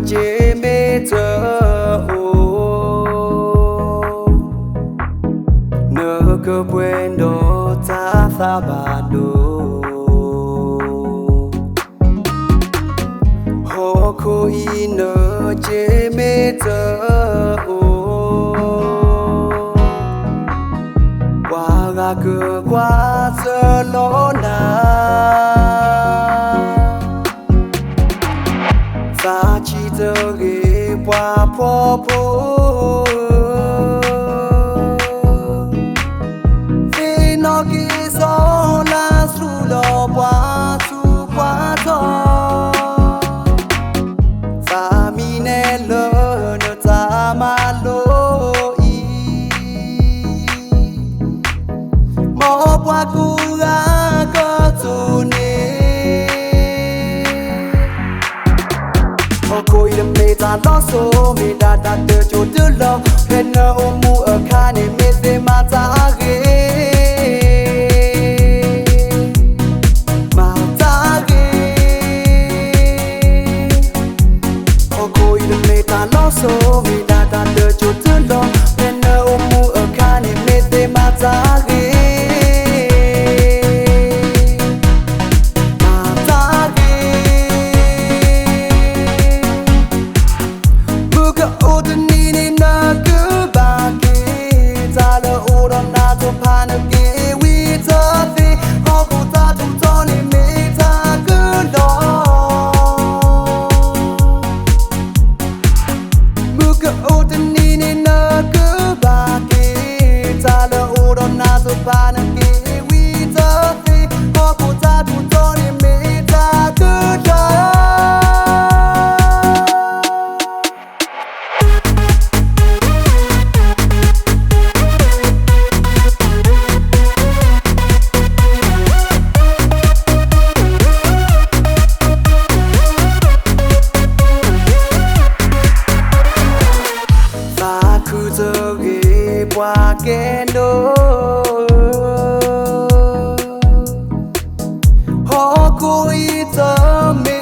chế mê chờ nơ cơ quên đồ ta pha bà đồ hồ cô y nơ chế mê chờ qua gà cửa qua giờ lỗ nà ta chỉ giờ ghé qua phố phố vì nó kia gió là su lò qua su qua gió ta mi nè lỡ nợ ta mà lỗi mò qua cu ga có tu nè cô đam mê ta lo số mi đã đạt được chỗ thứ lo hẹn nợ ôm mu ở kha này mê thế mà ta ghé mà ta ghé cô đam mê ta lo số mi đã đạt được chỗ thứ lo hẹn nợ ôm mu ở kha này mê thế mà ta ghé qua cái đó họ cố ý tớ mê